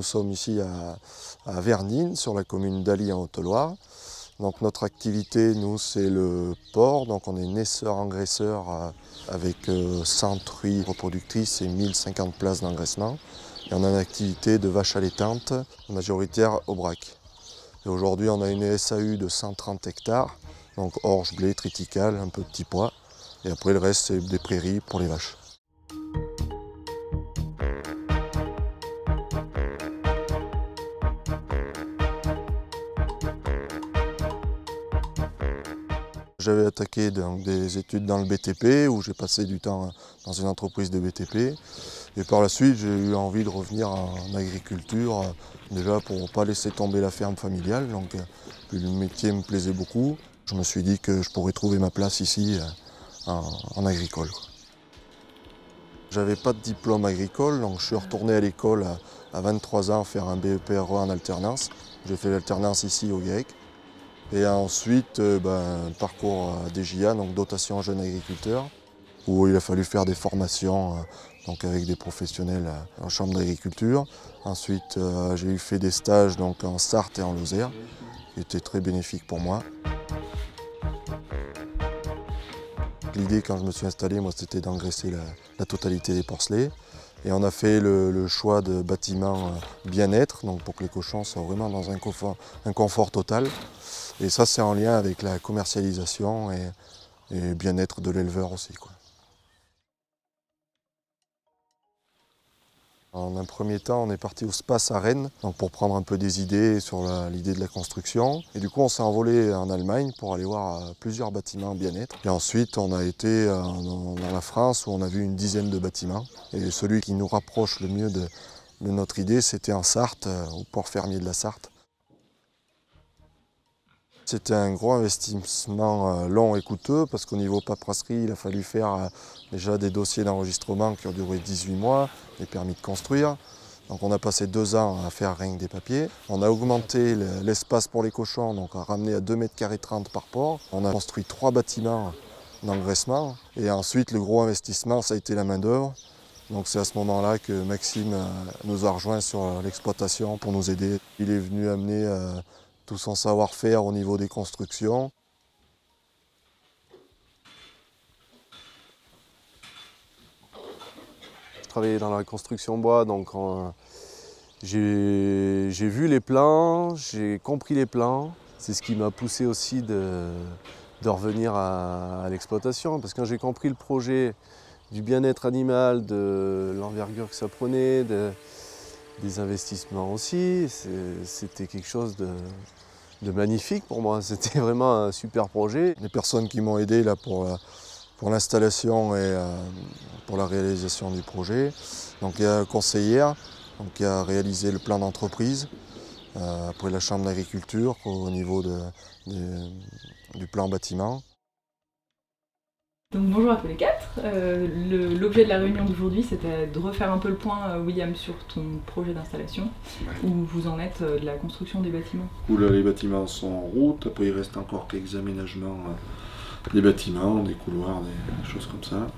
Nous sommes ici à Vernines, sur la commune d'Ally en Haute-Loire. Donc notre activité, nous, c'est le porc. Donc on est naisseur-engraisseur avec 100 truies reproductrices et 1050 places d'engraissement. Et on a une activité de vaches allaitantes, majoritaire au brac. Et aujourd'hui, on a une SAU de 130 hectares, donc orge, blé, triticale, un peu de petits pois. Et après, le reste, c'est des prairies pour les vaches. J'avais attaqué des études dans le BTP, où j'ai passé du temps dans une entreprise de BTP. Et par la suite, j'ai eu envie de revenir en agriculture, déjà pour ne pas laisser tomber la ferme familiale. Donc, le métier me plaisait beaucoup. Je me suis dit que je pourrais trouver ma place ici en agricole. J'avais pas de diplôme agricole, donc je suis retourné à l'école à 23 ans faire un BEPRE en alternance. J'ai fait l'alternance ici au GREC. Et ensuite, parcours à DJA, donc dotation jeunes agriculteurs, où il a fallu faire des formations donc avec des professionnels en chambre d'agriculture. Ensuite, j'ai fait des stages donc, en Sarthe et en Lozère, qui étaient très bénéfiques pour moi. L'idée, quand je me suis installé, moi, c'était d'engraisser la totalité des porcelets. Et on a fait le choix de bâtiments bien-être, donc pour que les cochons soient vraiment dans un confort total. Et ça, c'est en lien avec la commercialisation et bien-être de l'éleveur aussi, quoi. En un premier temps, on est parti au SPAS à Rennes donc pour prendre un peu des idées sur l'idée de la construction. Et du coup, on s'est envolé en Allemagne pour aller voir plusieurs bâtiments bien-être. Et ensuite, on a été dans la France où on a vu une dizaine de bâtiments. Et celui qui nous rapproche le mieux de notre idée, c'était en Sarthe, au port fermier de la Sarthe. C'était un gros investissement long et coûteux parce qu'au niveau paperasserie, il a fallu faire déjà des dossiers d'enregistrement qui ont duré 18 mois, les permis de construire. Donc on a passé 2 ans à faire rien que des papiers. On a augmenté l'espace pour les cochons, donc on a ramené à 2,30 m par porc. On a construit 3 bâtiments d'engraissement. Et ensuite, le gros investissement, ça a été la main-d'œuvre. Donc c'est à ce moment-là que Maxime nous a rejoints sur l'exploitation pour nous aider. Il est venu amener tout son savoir-faire au niveau des constructions. Je travaillais dans la construction bois, donc j'ai vu les plans, j'ai compris les plans. C'est ce qui m'a poussé aussi de revenir à l'exploitation, parce que quand j'ai compris le projet du bien-être animal, de l'envergure que ça prenait, des investissements aussi, c'était quelque chose de magnifique pour moi. C'était vraiment un super projet. Les personnes qui m'ont aidé là, pour l'installation et pour la réalisation du projet. Donc il y a une conseillère qui a réalisé le plan d'entreprise, après la chambre d'agriculture au niveau du plan bâtiment. Donc bonjour à tous les quatre. L'objet de la réunion d'aujourd'hui, c'était de refaire un peu le point, William, sur ton projet d'installation, où vous en êtes de la construction des bâtiments. Les bâtiments sont en route, après il reste encore quelques aménagements des bâtiments, des couloirs, des choses comme ça.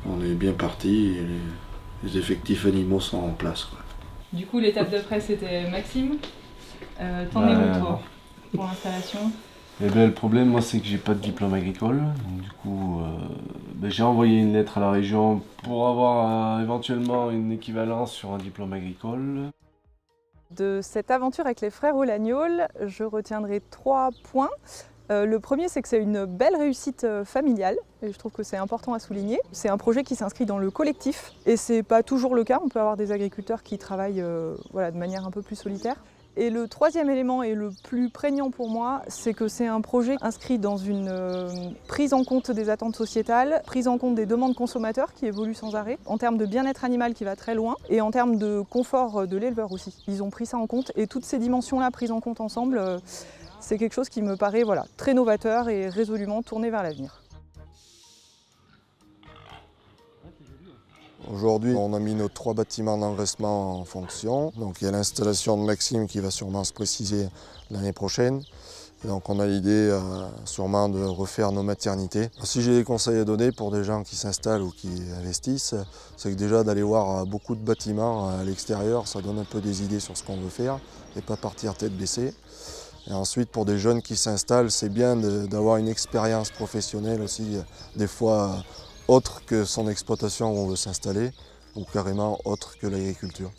On est bien parti et les effectifs animaux sont en place, quoi. Du coup, l'étape d'après, c'était Maxime. T'en es où toi pour l'installation? Eh bien, le problème, moi, c'est que j'ai pas de diplôme agricole. Donc, du coup, j'ai envoyé une lettre à la région pour avoir éventuellement une équivalence sur un diplôme agricole. De cette aventure avec les frères Olagnols, je retiendrai 3 points. Le premier, c'est que c'est une belle réussite familiale, et je trouve que c'est important à souligner. C'est un projet qui s'inscrit dans le collectif, et c'est pas toujours le cas. On peut avoir des agriculteurs qui travaillent de manière un peu plus solitaire. Et le troisième élément, et le plus prégnant pour moi, c'est que c'est un projet inscrit dans une prise en compte des attentes sociétales, prise en compte des demandes consommateurs qui évoluent sans arrêt, en termes de bien-être animal qui va très loin, et en termes de confort de l'éleveur aussi. Ils ont pris ça en compte, et toutes ces dimensions-là prises en compte ensemble, c'est quelque chose qui me paraît très novateur et résolument tourné vers l'avenir. Aujourd'hui, on a mis nos 3 bâtiments d'engraissement en fonction. Donc il y a l'installation de Maxime qui va sûrement se préciser l'année prochaine. Et donc on a l'idée sûrement de refaire nos maternités. Si j'ai des conseils à donner pour des gens qui s'installent ou qui investissent, c'est que déjà d'aller voir beaucoup de bâtiments à l'extérieur, ça donne un peu des idées sur ce qu'on veut faire et pas partir tête baissée. Et ensuite pour des jeunes qui s'installent, c'est bien d'avoir une expérience professionnelle aussi, des fois autre que son exploitation où on veut s'installer ou carrément autre que l'agriculture.